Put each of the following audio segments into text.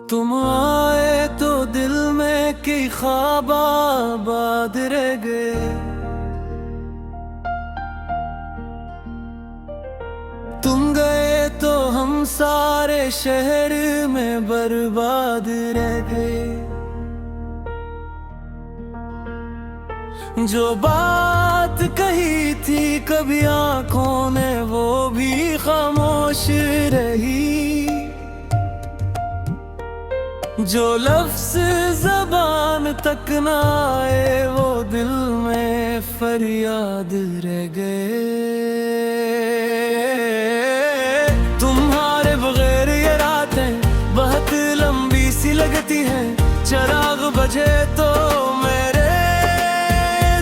तुम आए तो दिल में कई ख्वाब आबाद रह गए। तुम गए तो हम सारे शहर में बर्बाद रह गए। जो बात कही थी कभी आंखों ने वो भी खामोश रही। जो लफ्ज़ ज़बान तक न आए वो दिल में फरियाद रह गए। तुम्हारे बगैर ये रातें बहुत लंबी सी लगती हैं। चिराग बजे तो मेरे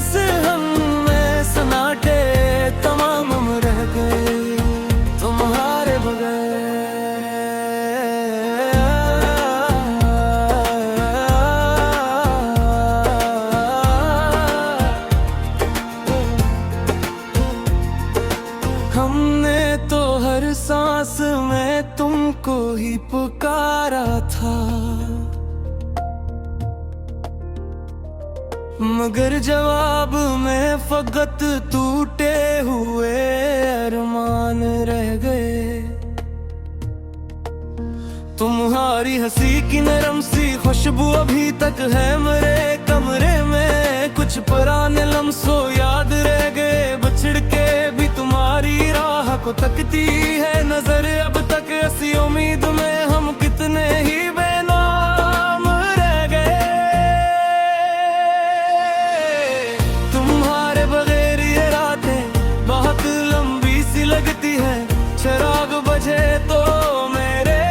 सहन में सन्नाटे तमाम रह गए। तुम्हारे बगैर हमने तो हर सांस में तुमको ही पुकारा था, मगर जवाब में फकत टूटे हुए अरमान रह गए। तुम्हारी हंसी की नरम सी खुशबू अभी तक है मेरे कमरे में। कुछ पुराने लम्हों याद रह गए। बछड़ के भी तुम्हारी राह को तकती है नजर अब तक। ऐसी उम्मीद में हम कितने ही बेनाम रह गए। तुम्हारे बगैर ये रातें बहुत लंबी सी लगती है। चिराग बजे तो मेरे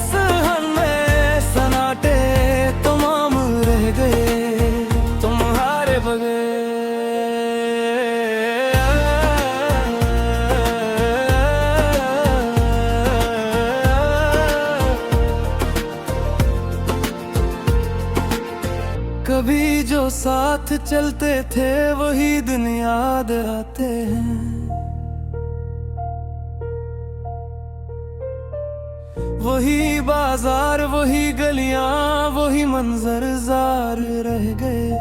सहन में सन्नाटे तमाम रह गए। तुम्हारे बगैर कभी जो साथ चलते थे वही दिन याद आते हैं। वही बाजार वही गलियां वही मंजर जार रह गए।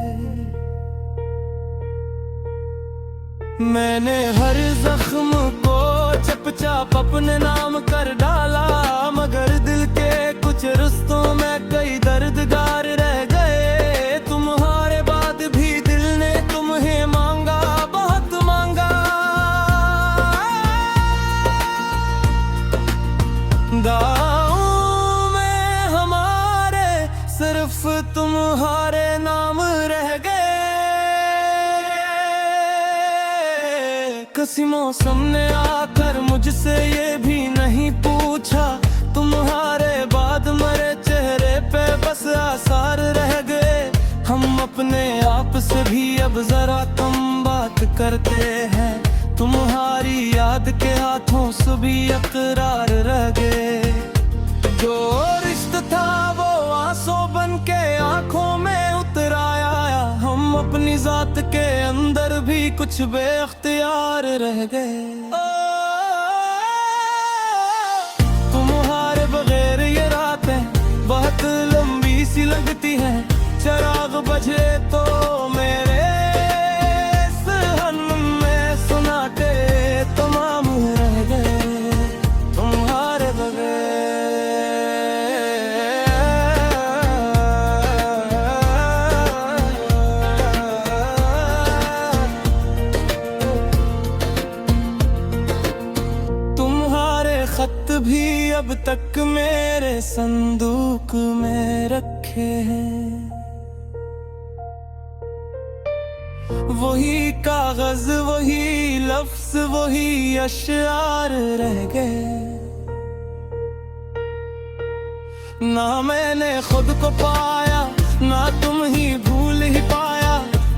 मैंने हर जख्म को चपचाप अपने नाम कर डाला, मगर दिल के कुछ रिश्तों में कई दर्दगार रह गए। तुम्हारे बाद भी दिल ने तुम्हें मांगा, बहुत मांगा। दाओं में हमारे सिर्फ तुम्हारे नाम रह गए। किसी मौसम ने आकर मुझसे ये भी नहीं पूछा, तुम्हारे बाद मेरे चेहरे पे बस आसार रह गए। हम अपने आप से भी अब जरा कम बात करते हैं। तुम्हारी याद के हाथों से भी इकरार रह गए। जो रिश्ता था वो आंसू बन के आंखों में उतर आया। हम अपनी जात के अंदर भी कुछ बेख्तियार रह गए। तुम्हारे बगैर ये रातें बहुत लंबी सी लगती हैं। चिराग बजे तो मेरे सहन में सन्नाटे तमाम रह गए। तुम्हारे बगैर तुम्हारे खत भी अब तक मेरे संदूक में रखे हैं। वही कागज वही लफ्ज वही अशआर रह गए। ना मैंने खुद को पाया ना तुम ही भूल ही पाया।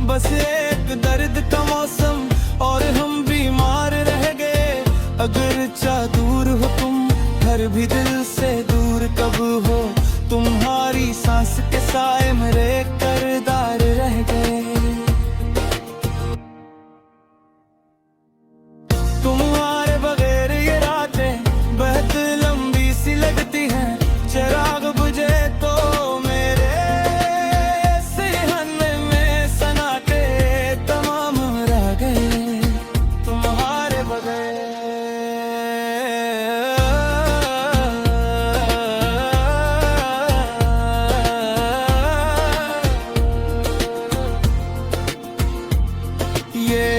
बस एक दर्द का मौसम और हम बीमार रह गए। अगर चाह दूर हो तुम घर भी दिल से दूर कब हो। तुम्हारी सांस के साए मेरे करदार रह गए। तुम्हारे बगैर ये रातें बहुत लंबी सी लगती हैं। चिराग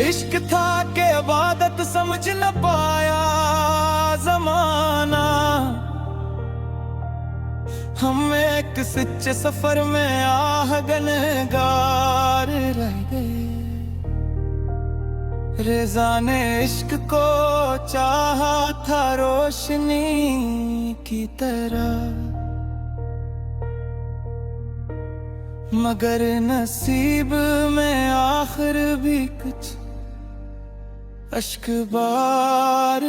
इश्क था के इबादत समझ न पाया जमाना। हम एक सच्चे सफर में आहगनगार रह गए। रज़ा ने इश्क को चाहा था रोशनी की तरह, मगर नसीब में आखिर भी कुछ अश्क बार